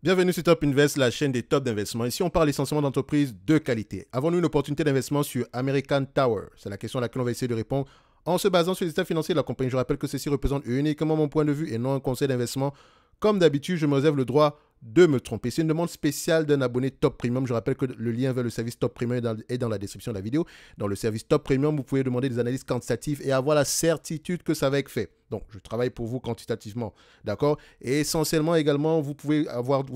Bienvenue sur Top Invest, la chaîne des tops d'investissement. Ici, on parle essentiellement d'entreprises de qualité. Avons-nous une opportunité d'investissement sur American Tower? C'est la question à laquelle on va essayer de répondre en se basant sur les états financiers de la compagnie. Je rappelle que ceci représente uniquement mon point de vue et non un conseil d'investissement. Comme d'habitude, je me réserve le droit de me tromper. C'est une demande spéciale d'un abonné Top Premium. Je rappelle que le lien vers le service Top Premium est dans la description de la vidéo. Dans le service Top Premium, vous pouvez demander des analyses quantitatives et avoir la certitude que ça va être fait. Donc, je travaille pour vous quantitativement, d'accord? Et essentiellement également, vous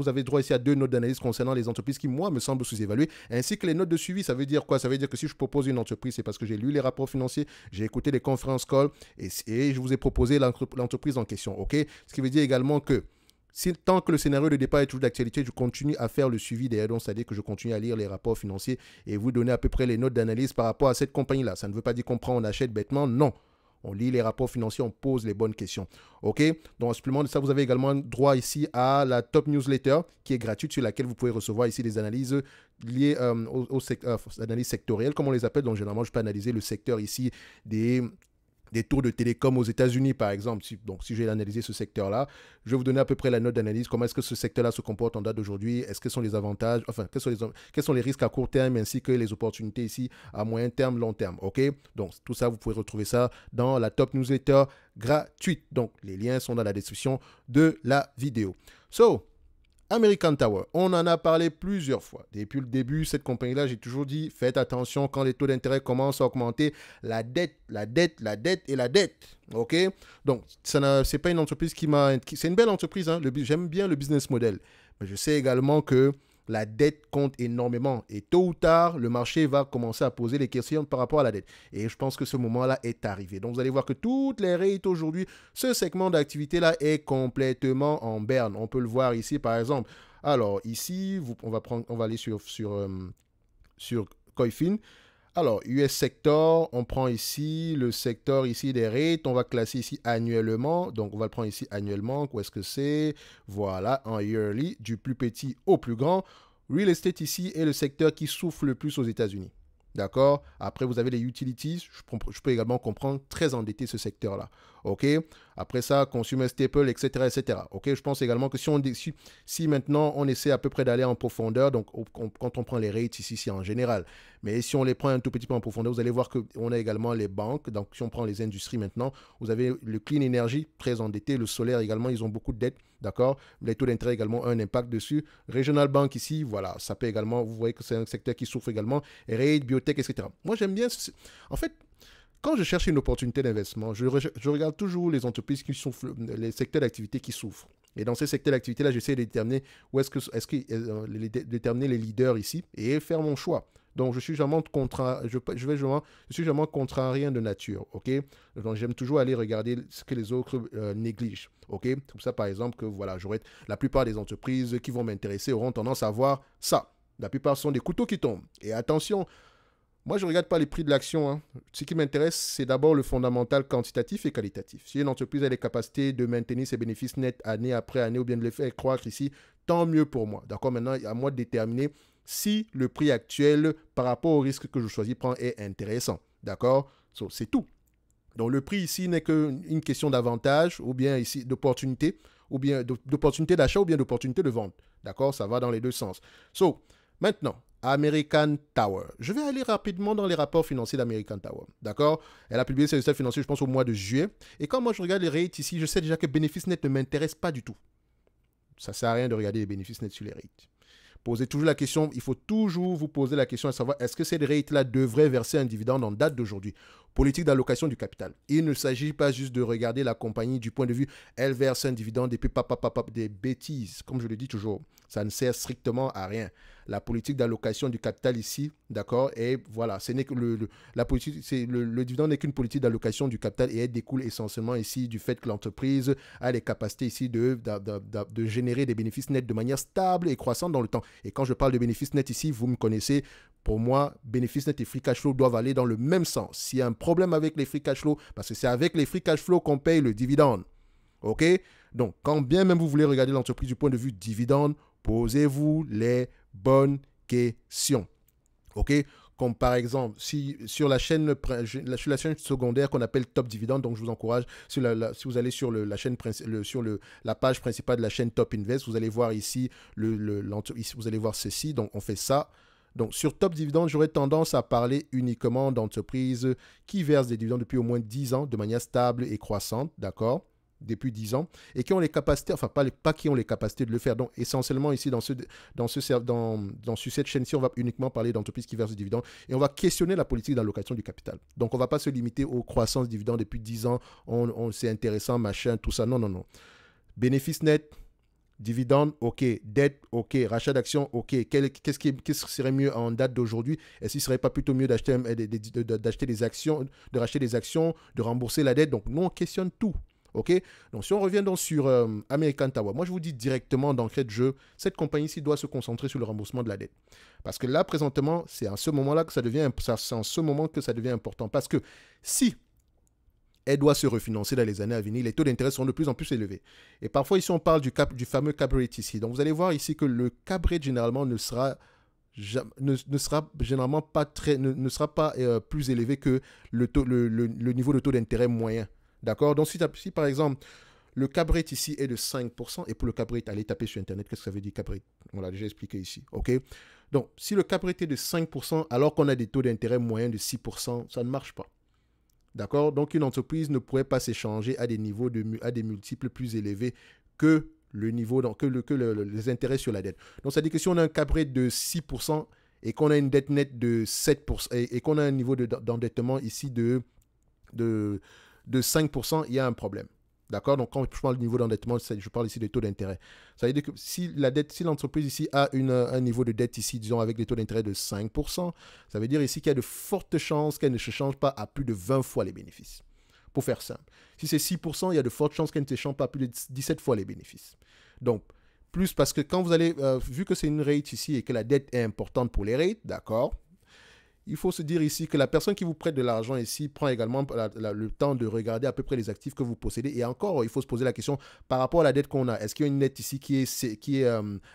avez droit ici à 2 notes d'analyse concernant les entreprises qui, moi, me semblent sous-évaluées, ainsi que les notes de suivi. Ça veut dire quoi? Ça veut dire que si je propose une entreprise, c'est parce que j'ai lu les rapports financiers, j'ai écouté les conférences calls et je vous ai proposé l'entreprise en question, ok? Ce qui veut dire également que tant que le scénario de départ est toujours d'actualité, je continue à faire le suivi des add-ons, c'est-à-dire que je continue à lire les rapports financiers et vous donner à peu près les notes d'analyse par rapport à cette compagnie-là. Ça ne veut pas dire qu'on prend, on achète bêtement, non. On lit les rapports financiers, on pose les bonnes questions. OK? Donc, en supplément de ça, vous avez également droit ici à la Top Newsletter qui est gratuite, sur laquelle vous pouvez recevoir ici des analyses liées aux analyses sectorielles, comme on les appelle. Donc, généralement, je peux analyser le secteur ici des tours de télécom aux États-Unis, par exemple. Donc, si j'ai analysé ce secteur-là, je vais vous donner à peu près la note d'analyse. Comment est-ce que ce secteur-là se comporte en date d'aujourd'hui? Est-ce que sont les avantages? Enfin, quels sont les risques à court terme ainsi que les opportunités ici à moyen terme, long terme? OK? Donc, tout ça, vous pouvez retrouver ça dans la Top Newsletter gratuite. Donc, les liens sont dans la description de la vidéo. So, American Tower, on en a parlé plusieurs fois. Depuis le début, cette compagnie-là, j'ai toujours dit, faites attention quand les taux d'intérêt commencent à augmenter. La dette, la dette, la dette et la dette. OK? Donc, c'est pas une entreprise c'est une belle entreprise, hein? J'aime bien le business model. Mais je sais également que la dette compte énormément. Et tôt ou tard, le marché va commencer à poser les questions par rapport à la dette. Et je pense que ce moment-là est arrivé. Donc, vous allez voir que toutes les rates aujourd'hui, ce segment d'activité-là est complètement en berne. On peut le voir ici, par exemple. Alors, ici, on va aller sur Coifin. Alors, US Sector, on prend ici le secteur ici des rates, on va classer ici annuellement, donc on va le prendre ici annuellement, où est-ce que c'est? Voilà, en yearly, du plus petit au plus grand. Real estate ici est le secteur qui souffre le plus aux États-Unis. D'accord? Après, vous avez les utilities. Je peux également comprendre très endetté ce secteur-là. OK? Après ça, consumer staple, etc., etc. OK? Je pense également que si maintenant on essaie à peu près d'aller en profondeur, donc quand on prend les rates ici, c'est en général. Mais si on les prend un tout petit peu en profondeur, vous allez voir qu'on a également les banques. Donc, si on prend les industries maintenant, vous avez le clean energy, très endetté. Le solaire également, ils ont beaucoup de dettes. D'accord? Les taux d'intérêt également ont un impact dessus. Regional Bank ici, voilà, ça peut également, vous voyez que c'est un secteur qui souffre également. Rate, biotech, etc. Moi, j'aime bien. En fait, quand je cherche une opportunité d'investissement, je regarde toujours les entreprises qui souffrent, les secteurs d'activité qui souffrent. Et dans ces secteurs d'activité-là, j'essaie de déterminer déterminer les leaders ici et faire mon choix. Donc, je suis jamais je suis jamais contrarien de nature, ok? Donc, j'aime toujours aller regarder ce que les autres négligent, ok? Comme ça, par exemple, que voilà, la plupart des entreprises qui vont m'intéresser auront tendance à voir ça. La plupart sont des couteaux qui tombent. Et attention, moi, je ne regarde pas les prix de l'action, hein. Ce qui m'intéresse, c'est d'abord le fondamental quantitatif et qualitatif. Si une entreprise a les capacités de maintenir ses bénéfices nets année après année ou bien de les faire croître ici, tant mieux pour moi. D'accord? Maintenant, à moi de déterminer si le prix actuel par rapport au risque que je choisis prendre est intéressant. D'accord? C'est tout. Donc, le prix ici n'est qu'une question d'avantage ou bien ici d'opportunité, ou bien d'opportunité d'achat ou bien d'opportunité de vente. D'accord? Ça va dans les deux sens. Maintenant, American Tower. Je vais aller rapidement dans les rapports financiers d'American Tower. D'accord? Elle a publié ses résultats financiers, je pense, au mois de juillet. Et quand moi je regarde les rates ici, je sais déjà que bénéfices nets ne m'intéressent pas du tout. Ça ne sert à rien de regarder les bénéfices nets sur les rates. Posez toujours la question, il faut toujours vous poser la question à savoir est-ce que cette rate-là devrait verser un dividende en date d'aujourd'hui? Politique d'allocation du capital. Il ne s'agit pas juste de regarder la compagnie du point de vue, elle verse un dividende et puis des bêtises, comme je le dis toujours. Ça ne sert strictement à rien. La politique d'allocation du capital ici, d'accord, et voilà, ce n'est que le dividende n'est qu'une politique d'allocation du capital et elle découle essentiellement ici du fait que l'entreprise a les capacités ici de générer des bénéfices nets de manière stable et croissante dans le temps. Et quand je parle de bénéfices nets ici, vous me connaissez, pour moi, bénéfices nets et free cash flow doivent aller dans le même sens. S'il y a un problème avec les free cash flow, parce que c'est avec les free cash flow qu'on paye le dividende. OK? Donc, quand bien même vous voulez regarder l'entreprise du point de vue dividende, posez-vous les bonnes questions. OK? comme par exemple, si sur la chaîne secondaire qu'on appelle Top Dividende, donc je vous encourage, si vous allez sur la page principale de la chaîne Top Invest, vous allez voir ici, ici, vous allez voir ceci, donc on fait ça. Donc, sur Top Dividende, j'aurais tendance à parler uniquement d'entreprises qui versent des dividendes depuis au moins 10 ans de manière stable et croissante, d'accord, depuis 10 ans, et qui ont les capacités, enfin pas qui ont les capacités de le faire. Donc, essentiellement ici, dans cette chaîne-ci, on va uniquement parler d'entreprises qui versent des dividendes et on va questionner la politique d'allocation du capital. Donc, on ne va pas se limiter aux croissances dividendes depuis 10 ans, c'est intéressant, machin, tout ça. Non, non, non. Bénéfice net, dividende, ok. Dette, ok. Rachat d'actions, ok. Qu'est-ce qui serait mieux en date d'aujourd'hui? Est-ce qu'il ne serait pas plutôt mieux d'acheter des actions, de racheter des actions, de rembourser la dette? Donc, nous, on questionne tout. Ok? Donc, si on revient donc sur American Tower, moi, je vous dis directement d'entrée de jeu, cette compagnie-ci doit se concentrer sur le remboursement de la dette. Parce que là, présentement, c'est en ce moment-là que ça devient important. Parce que si elle doit se refinancer dans les années à venir, les taux d'intérêt seront de plus en plus élevés. Et parfois, ici, on parle du fameux cap rate ici. Donc, vous allez voir ici que le cap rate, généralement, ne sera généralement pas plus élevé que le niveau de taux d'intérêt moyen. D'accord? Donc, si par exemple, le cap rate ici est de 5%, et pour le cap rate, allez taper sur Internet, qu'est-ce que ça veut dire cap rate? On l'a déjà expliqué ici. OK? Donc, si le cap rate est de 5%, alors qu'on a des taux d'intérêt moyens de 6%, ça ne marche pas. D'accord? Donc, une entreprise ne pourrait pas s'échanger à des multiples plus élevés que le niveau, les intérêts sur la dette. Donc, ça veut dire que si on a un cap rate de 6% et qu'on a une dette nette de 7% et qu'on a un niveau d'endettement ici de 5%, il y a un problème. D'accord? Donc, quand je parle du niveau d'endettement, je parle ici des taux d'intérêt. Ça veut dire que si l'entreprise ici a un niveau de dette ici, disons, avec des taux d'intérêt de 5%, ça veut dire ici qu'il y a de fortes chances qu'elle ne se change pas à plus de 20 fois les bénéfices. Pour faire simple. Si c'est 6%, il y a de fortes chances qu'elle ne se change pas à plus de 17 fois les bénéfices. Donc, plus parce que quand vous allez, vu que c'est une rate ici et que la dette est importante pour les rates, d'accord? Il faut se dire ici que la personne qui vous prête de l'argent ici prend également le temps de regarder à peu près les actifs que vous possédez. Et encore, il faut se poser la question par rapport à la dette qu'on a. Est-ce qu'il y a une dette ici qui est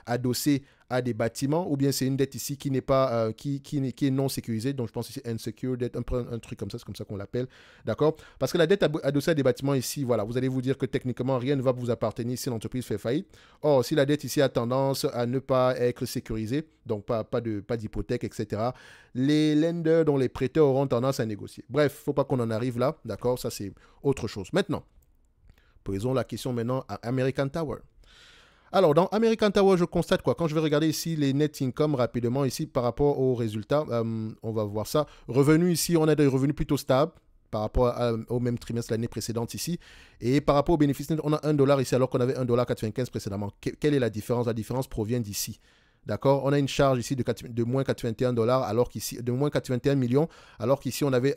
adossée à des bâtiments ou bien c'est une dette ici qui n'est pas qui est non sécurisée? Donc, je pense ici insecure debt, un truc comme ça, c'est comme ça qu'on l'appelle. D'accord? Parce que la dette adossée à des bâtiments ici, voilà, vous allez vous dire que techniquement, rien ne va vous appartenir si l'entreprise fait faillite. Or, si la dette ici a tendance à ne pas être sécurisée, donc pas d'hypothèque, etc., les lenders, dont les prêteurs auront tendance à négocier. Bref, il ne faut pas qu'on en arrive là, d'accord? Ça, c'est autre chose. Maintenant, posons la question maintenant à American Tower. Alors, dans American Tower, je constate quoi? Quand je vais regarder ici les net income rapidement ici par rapport aux résultats, on va voir ça. Revenus ici, on a des revenus plutôt stables par rapport au même trimestre l'année précédente ici. Et par rapport aux bénéfices net, on a $1 ici alors qu'on avait $1,95 précédemment. Quelle est la différence? La différence provient d'ici. D'accord? On a une charge ici de moins $81 alors qu'ici, de moins 81 millions, alors qu'ici on avait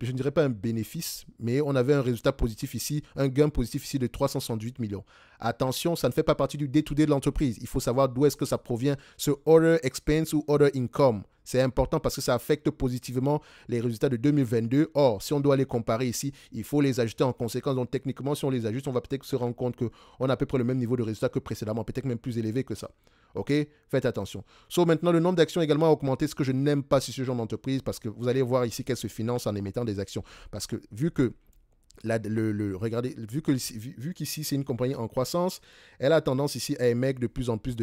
je ne dirais pas un bénéfice, mais on avait un résultat positif ici, un gain positif ici de 368 millions. Attention, ça ne fait pas partie du day-to-day de l'entreprise. Il faut savoir d'où est-ce que ça provient, ce other expense ou other income. C'est important parce que ça affecte positivement les résultats de 2022. Or, si on doit les comparer ici, il faut les ajuster en conséquence. Donc, techniquement, si on les ajuste, on va peut-être se rendre compte qu'on a à peu près le même niveau de résultat que précédemment, peut-être même plus élevé que ça. OK? Faites attention. Maintenant, le nombre d'actions également a augmenté, ce que je n'aime pas sur ce genre d'entreprise parce que vous allez voir ici qu'elle se finance en émettant des actions. Parce que vu que regardez, vu qu'ici c'est une compagnie en croissance, elle a tendance ici à émettre de plus en plus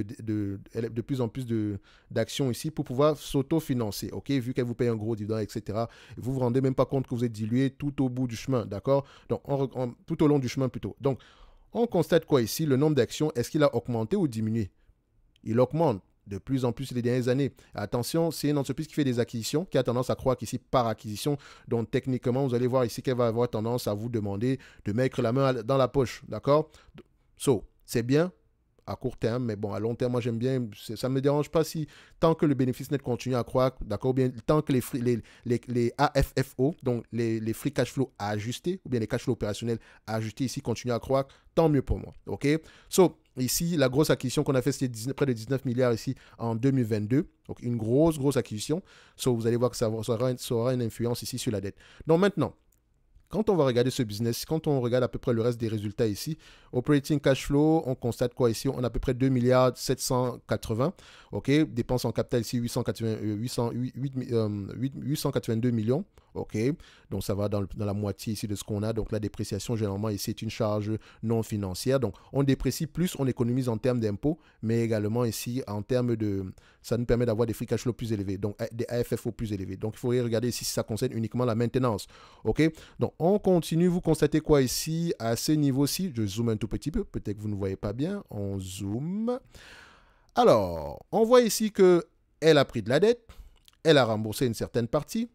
d'actions ici pour pouvoir s'auto-financer, ok? Vu qu'elle vous paye un gros dividende, etc. Vous vous rendez même pas compte que vous êtes dilué tout au bout du chemin, d'accord? Donc, tout au long du chemin plutôt. Donc, on constate quoi ici? Le nombre d'actions, est-ce qu'il a augmenté ou diminué? Il augmente de plus en plus les dernières années. Attention, c'est une entreprise qui fait des acquisitions, qui a tendance à croire qu'ici, par acquisition, donc techniquement, vous allez voir ici qu'elle va avoir tendance à vous demander de mettre la main dans la poche, d'accord? C'est bien à court terme, mais bon, à long terme, moi j'aime bien, ça ne me dérange pas si, tant que le bénéfice net continue à croître, d'accord, ou bien tant que les AFFO, donc les free cash flow ajustés, ou bien les cash flow opérationnels ajustés ici continuent à croître, tant mieux pour moi, ok? Ici, la grosse acquisition qu'on a faite, c'était près de 19 milliards ici en 2022. Donc, une grosse acquisition. Vous allez voir que ça aura une influence ici sur la dette. Donc, maintenant, quand on va regarder ce business, quand on regarde à peu près le reste des résultats ici, operating cash flow, on constate quoi ici? On a à peu près 2 milliards 780, ok, dépenses en capital ici 882 millions, ok, donc ça va dans la moitié ici de ce qu'on a, donc la dépréciation généralement ici est une charge non financière, donc on déprécie plus, on économise en termes d'impôts, mais également ici en termes de, ça nous permet d'avoir des free cash flow plus élevés, donc des AFFO plus élevés, donc il faudrait regarder ici si ça concerne uniquement la maintenance, ok, donc on continue, vous constatez quoi ici à ce niveau-ci, je zoome un tout petit peu, peut-être que vous ne voyez pas bien, on zoome, alors on voit ici que elle a pris de la dette, elle a remboursé une certaine partie,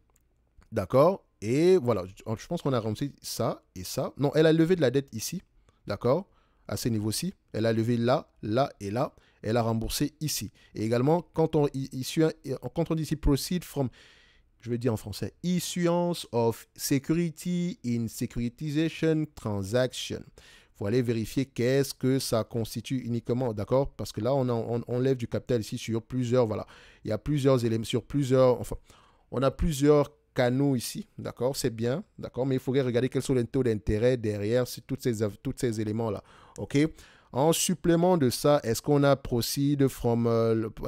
d'accord, et voilà, je pense qu'on a remboursé ça et ça, non, elle a levé de la dette ici, d'accord, à ce niveau-ci, elle a levé là, là et là, elle a remboursé ici, et également quand on dit ici proceed from, je vais dire en français, issuance of security in securitization transaction. Il faut aller vérifier qu'est-ce que ça constitue uniquement, d'accord? Parce que là, on lève du capital ici sur plusieurs, voilà. Il y a plusieurs éléments, sur plusieurs, enfin, on a plusieurs canaux ici, d'accord? C'est bien, d'accord? Mais il faudrait regarder quels sont les taux d'intérêt derrière tous ces éléments-là, ok? En supplément de ça, est-ce qu'on a proceed from,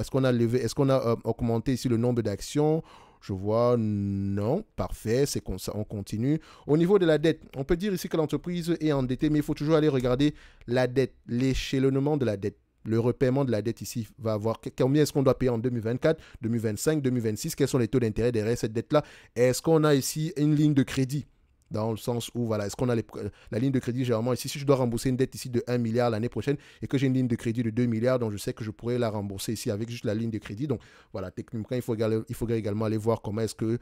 est-ce qu'on a levé, est-ce qu'on a augmenté ici le nombre d'actions? Je vois, non, parfait, c'est comme ça, on continue. Au niveau de la dette, on peut dire ici que l'entreprise est endettée, mais il faut toujours aller regarder la dette, l'échelonnement de la dette. Le repaiement de la dette ici va avoir combien est-ce qu'on doit payer en 2024, 2025, 2026, quels sont les taux d'intérêt derrière cette dette-là. Est-ce qu'on a ici une ligne de crédit? Dans le sens où, voilà, est-ce qu'on a la ligne de crédit, généralement, ici, si je dois rembourser une dette ici de 1 milliard l'année prochaine et que j'ai une ligne de crédit de 2 milliards, donc je sais que je pourrais la rembourser ici avec juste la ligne de crédit. Donc, voilà, techniquement, il faudrait également aller voir comment est-ce que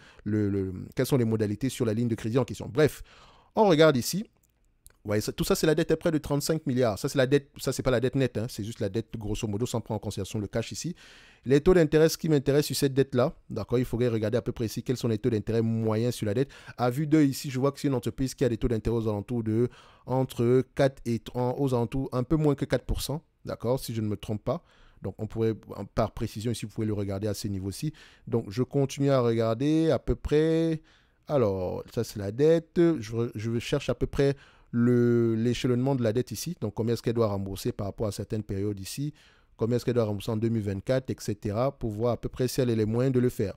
quelles sont les modalités sur la ligne de crédit en question. Bref, on regarde ici. Ouais, tout ça, c'est la dette à près de 35 milliards. Ça, c'est la dette, ça, c'est pas la dette nette, hein, c'est juste la dette, grosso modo, sans prendre en considération le cash ici. Les taux d'intérêt, ce qui m'intéresse sur cette dette-là, d'accord, il faudrait regarder à peu près ici quels sont les taux d'intérêt moyens sur la dette. À vue d'œil, ici, je vois que c'est une entreprise qui a des taux d'intérêt aux alentours de entre 4 et 3, aux alentours un peu moins que 4%, d'accord, si je ne me trompe pas. Donc, on pourrait, par précision, ici, vous pouvez le regarder à ce niveau-ci. Donc, je continue à regarder à peu près. Alors, ça, c'est la dette. Je cherche à peu près l'échelonnement de la dette ici, donc combien est-ce qu'elle doit rembourser par rapport à certaines périodes ici, combien est-ce qu'elle doit rembourser en 2024, etc., pour voir à peu près si elle a les moyens de le faire.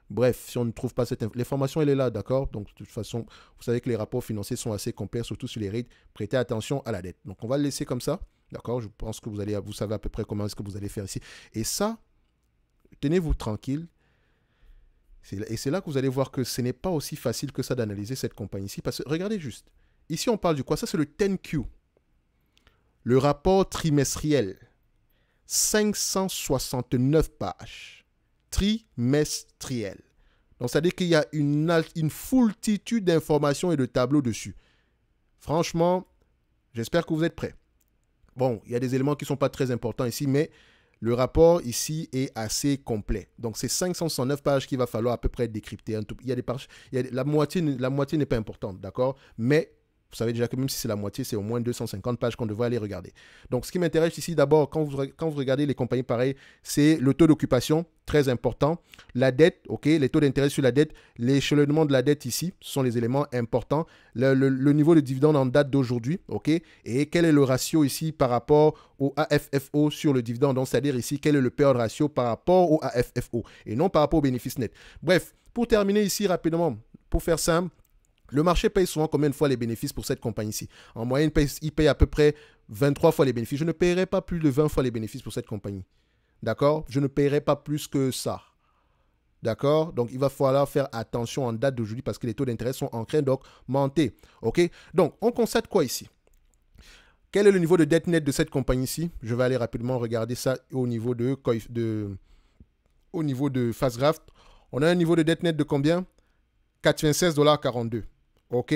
Bref, si on ne trouve pas l'information, elle est là, d'accord? Donc, de toute façon, vous savez que les rapports financiers sont assez complets, surtout sur les REIT. Prêtez attention à la dette. Donc, on va le laisser comme ça, d'accord? Je pense que vous savez à peu près comment est-ce que vous allez faire ici. Et ça, tenez-vous tranquille. Et c'est là que vous allez voir que ce n'est pas aussi facile que ça d'analyser cette compagnie ici, parce que regardez juste. Ici, on parle du quoi? Ça, c'est le 10Q. Le rapport trimestriel. 569 pages. Trimestriel. Donc, ça veut dire qu'il y a une foultitude d'informations et de tableaux dessus. Franchement, j'espère que vous êtes prêts. Bon, il y a des éléments qui ne sont pas très importants ici, mais le rapport ici est assez complet. Donc, c'est 569 pages qu'il va falloir à peu près décrypter. Il y a des pages, la moitié n'est pas importante, d'accord? Mais vous savez déjà que même si c'est la moitié, c'est au moins 250 pages qu'on devrait aller regarder. Donc, ce qui m'intéresse ici, d'abord, quand vous regardez les compagnies pareilles, c'est le taux d'occupation, très important. La dette, ok, les taux d'intérêt sur la dette, l'échelonnement de la dette ici, ce sont les éléments importants. Le niveau de dividende en date d'aujourd'hui, ok, et quel est le ratio ici par rapport au AFFO sur le dividende, donc c'est-à-dire ici, quel est le payout ratio par rapport au AFFO et non par rapport au bénéfice net. Bref, pour terminer ici rapidement, pour faire simple, le marché paye souvent combien de fois les bénéfices pour cette compagnie-ci? En moyenne, il paye à peu près 23 fois les bénéfices. Je ne paierai pas plus de 20 fois les bénéfices pour cette compagnie. D'accord? Je ne paierai pas plus que ça. D'accord? Donc, il va falloir faire attention en date d'aujourd'hui parce que les taux d'intérêt sont en train d'augmenter. OK? Donc, on constate quoi ici? Quel est le niveau de dette nette de cette compagnie-ci? Je vais aller rapidement regarder ça au niveau de Fastgraft. On a un niveau de dette nette de combien? 96,42 $. OK?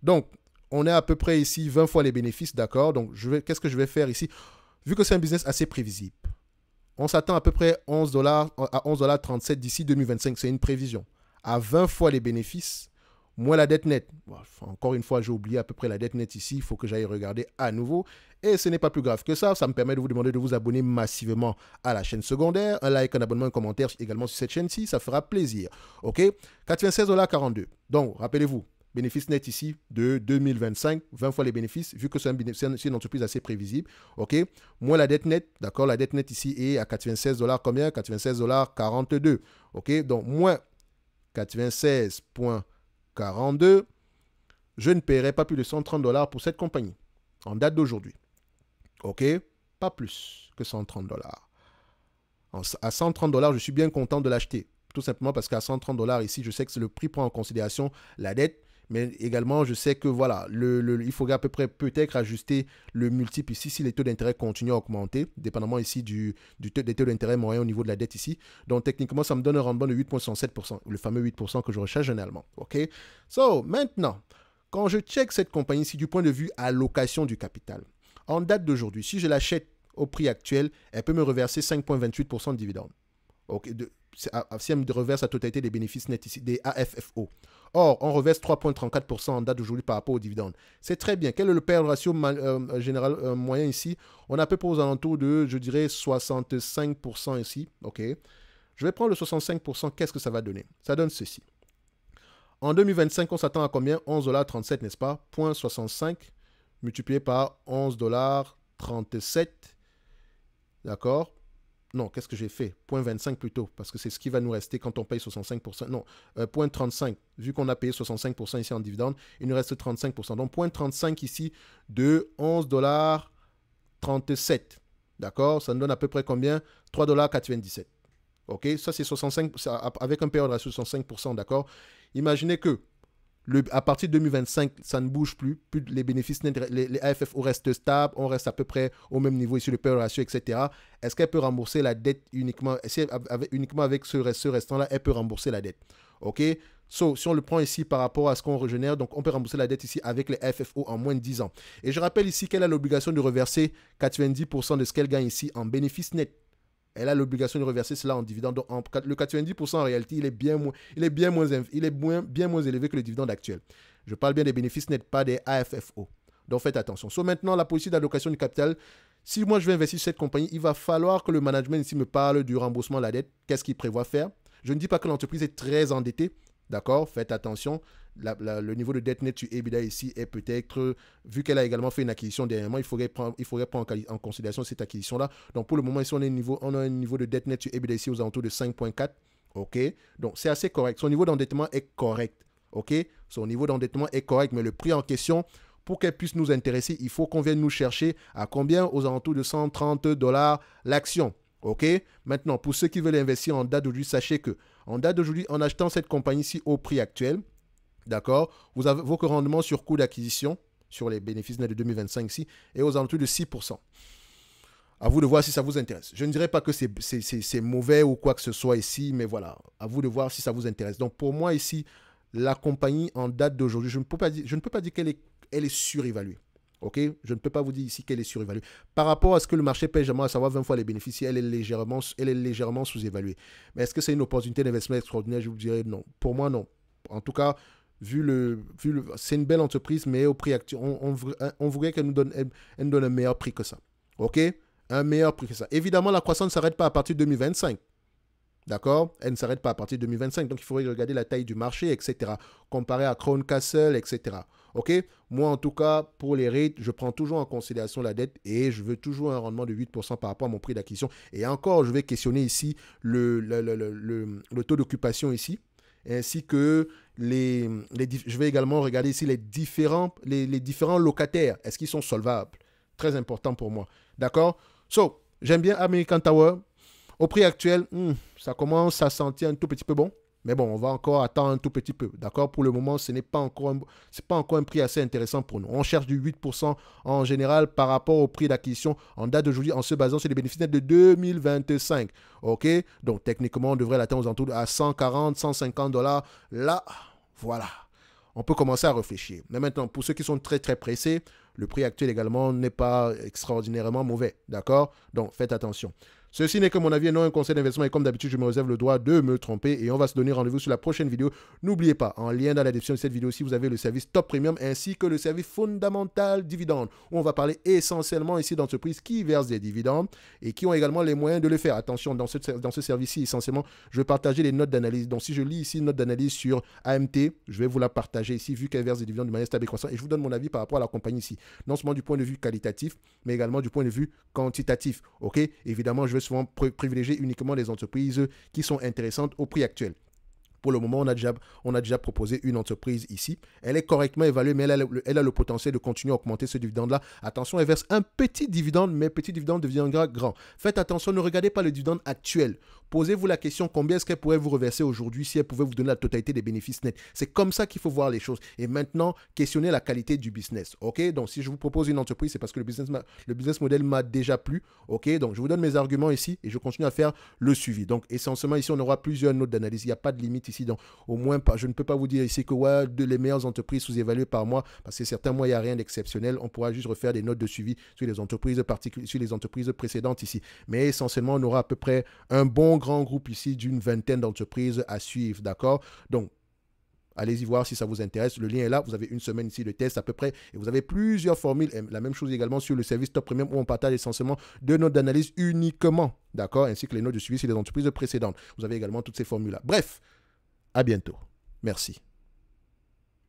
Donc, on est à peu près ici 20 fois les bénéfices, d'accord? Donc, qu'est-ce que je vais faire ici? Vu que c'est un business assez prévisible, on s'attend à peu près à 11,37 $ d'ici 2025. C'est une prévision. À 20 fois les bénéfices, moins la dette nette. Bon, encore une fois, j'ai oublié à peu près la dette nette ici. Il faut que j'aille regarder à nouveau. Et ce n'est pas plus grave que ça. Ça me permet de vous demander de vous abonner massivement à la chaîne secondaire. Un like, un abonnement, un commentaire également sur cette chaîne-ci. Ça fera plaisir. OK? 96,42 $. Donc, rappelez-vous, bénéfice net ici de 2025, 20 fois les bénéfices, vu que c'est une entreprise assez prévisible, ok, moins la dette nette, d'accord, la dette nette ici est à 96 dollars, combien? 96 dollars 42, ok, donc moins 96,42, je ne paierai pas plus de 130 dollars pour cette compagnie, en date d'aujourd'hui, ok, pas plus que 130 dollars. À 130 dollars, je suis bien content de l'acheter. Tout simplement parce qu'à 130 dollars ici, je sais que le prix prend en considération la dette, mais également je sais que voilà, il faudrait à peu près peut-être ajuster le multiple ici si les taux d'intérêt continuent à augmenter, dépendamment ici des taux d'intérêt moyens au niveau de la dette ici. Donc techniquement, ça me donne un rendement de 8,67%, le fameux 8% que je recherche généralement. Ok. So maintenant, quand je check cette compagnie ici du point de vue allocation du capital, en date d'aujourd'hui, si je l'achète au prix actuel, elle peut me reverser 5,28% de dividendes. Okay, si elle me reverse la totalité des bénéfices nets ici, des AFFO. Or, on reverse 3,34% en date d'aujourd'hui par rapport aux dividendes. C'est très bien. Quel est le payout ratio général moyen ici? On a à peu près aux alentours de, je dirais, 65% ici. Ok. Je vais prendre le 65%. Qu'est-ce que ça va donner? Ça donne ceci. En 2025, on s'attend à combien? 11,37 $, n'est-ce pas? 0,65 multiplié par 11,37 $. D'accord? Non, qu'est-ce que j'ai fait? 0,25 plutôt, parce que c'est ce qui va nous rester quand on paye 65%. Non, 0,35. Vu qu'on a payé 65% ici en dividende, il nous reste 35%. Donc 0,35 ici de 11,37 $. D'accord? Ça nous donne à peu près combien? 3,97 $. OK? Ça, c'est 65, avec un période de ratio de 65%. D'accord? Imaginez que à partir de 2025, ça ne bouge plus. Les bénéfices nets, les AFFO restent stables. On reste à peu près au même niveau ici, le paiement ratio, etc. Est-ce qu'elle peut rembourser la dette uniquement? Uniquement avec ce restant-là, elle peut rembourser la dette. OK? So, si on le prend ici par rapport à ce qu'on régénère, donc on peut rembourser la dette ici avec les AFFO en moins de 10 ans. Et je rappelle ici qu'elle a l'obligation de reverser 90% de ce qu'elle gagne ici en bénéfices nets. Elle a l'obligation de reverser cela en dividende. Donc, le 90% en réalité, il est bien moins élevé que le dividende actuel. Je parle bien des bénéfices nets, pas des AFFO. Donc, faites attention. So, maintenant, la politique d'allocation du capital, si moi je vais investir sur cette compagnie, il va falloir que le management ici me parle du remboursement de la dette. Qu'est-ce qu'il prévoit faire? Je ne dis pas que l'entreprise est très endettée. D'accord? Faites attention. Le niveau de dette net sur EBITDA ici est peut-être, vu qu'elle a également fait une acquisition dernièrement, il faudrait prendre en considération cette acquisition-là. Donc, pour le moment, ici, on a un niveau de dette net sur EBITDA ici aux alentours de 5,4. OK? Donc, c'est assez correct. Son niveau d'endettement est correct. OK? Son niveau d'endettement est correct, mais le prix en question, pour qu'elle puisse nous intéresser, il faut qu'on vienne nous chercher à combien? Aux alentours de 130 $ l'action. OK? Maintenant, pour ceux qui veulent investir en date d'aujourd'hui, sachez que en date d'aujourd'hui, en achetant cette compagnie-ci au prix actuel, d'accord, vous avez vos rendements sur coût d'acquisition, sur les bénéfices nets de 2025 ici, et aux alentours de 6%. À vous de voir si ça vous intéresse. Je ne dirais pas que c'est mauvais ou quoi que ce soit ici, mais voilà, à vous de voir si ça vous intéresse. Donc pour moi ici, la compagnie en date d'aujourd'hui, je ne peux pas dire qu'elle est surévaluée. OK? Je ne peux pas vous dire ici qu'elle est surévaluée. Par rapport à ce que le marché paye, j'aimerais savoir 20 fois les bénéfices, elle est légèrement sous-évaluée. Mais est-ce que c'est une opportunité d'investissement extraordinaire? Je vous dirais non. Pour moi, non. En tout cas, c'est une belle entreprise, mais au prix actuel, on voudrait qu'elle nous donne un meilleur prix que ça. OK? Un meilleur prix que ça. Évidemment, la croissance ne s'arrête pas à partir de 2025. D'accord? Elle ne s'arrête pas à partir de 2025. Donc, il faudrait regarder la taille du marché, etc. Comparer à Crown Castle, etc. OK? Moi, en tout cas, pour les rates, je prends toujours en considération la dette et je veux toujours un rendement de 8% par rapport à mon prix d'acquisition. Et encore, je vais questionner ici le taux d'occupation ici, ainsi que je vais également regarder ici les différents locataires. Est-ce qu'ils sont solvables? Très important pour moi. D'accord? So, j'aime bien American Tower. Au prix actuel, ça commence à sentir un tout petit peu bon. Mais bon, on va encore attendre un tout petit peu. D'accord? Pour le moment, ce n'est pas encore un prix assez intéressant pour nous. On cherche du 8% en général par rapport au prix d'acquisition en date d'aujourd'hui en se basant sur les bénéfices nets de 2025. OK? Donc, techniquement, on devrait l'atteindre aux alentours à 140, 150 $. Là, voilà. On peut commencer à réfléchir. Mais maintenant, pour ceux qui sont très, très pressés, le prix actuel également n'est pas extraordinairement mauvais. D'accord? Donc, faites attention. Ceci n'est que mon avis et non un conseil d'investissement et comme d'habitude, je me réserve le droit de me tromper et on va se donner rendez-vous sur la prochaine vidéo. N'oubliez pas, en lien dans la description de cette vidéo aussi, vous avez le service Top Premium ainsi que le service Fondamental Dividende où on va parler essentiellement ici d'entreprises qui versent des dividendes et qui ont également les moyens de le faire. Attention, dans ce service-ci, essentiellement, je vais partager les notes d'analyse. Donc, si je lis ici une note d'analyse sur AMT, je vais vous la partager ici vu qu'elle verse des dividendes de manière stable et croissante et je vous donne mon avis par rapport à la compagnie ici. Non seulement du point de vue qualitatif, mais également du point de vue quantitatif. Ok, évidemment, je vais souvent privilégier uniquement les entreprises qui sont intéressantes au prix actuel. Pour le moment, on a déjà proposé une entreprise ici. Elle est correctement évaluée, mais elle a le potentiel de continuer à augmenter ce dividende-là. Attention, elle verse un petit dividende, mais petit dividende deviendra grand. Faites attention, ne regardez pas le dividende actuel. Posez-vous la question, combien est-ce qu'elle pourrait vous reverser aujourd'hui si elle pouvait vous donner la totalité des bénéfices nets. C'est comme ça qu'il faut voir les choses. Et maintenant, questionnez la qualité du business. Ok, donc si je vous propose une entreprise, c'est parce que le business model m'a déjà plu. Ok, donc je vous donne mes arguments ici et je continue à faire le suivi. Donc essentiellement, ici, on aura plusieurs notes d'analyse. Il n'y a pas de limite ici. Donc au moins, je ne peux pas vous dire ici que ouais, les meilleures entreprises sous-évaluées par mois, parce que certains mois, il n'y a rien d'exceptionnel. On pourra juste refaire des notes de suivi sur les entreprises précédentes ici. Mais essentiellement, on aura à peu près un bon grand groupe ici d'une vingtaine d'entreprises à suivre, d'accord? Donc, allez-y voir si ça vous intéresse. Le lien est là. Vous avez une semaine ici de test à peu près. Et vous avez plusieurs formules. Et la même chose également sur le service Top Premium où on partage essentiellement deux notes d'analyse uniquement, d'accord? Ainsi que les notes de suivi sur les entreprises précédentes. Vous avez également toutes ces formules-là. Bref, à bientôt. Merci.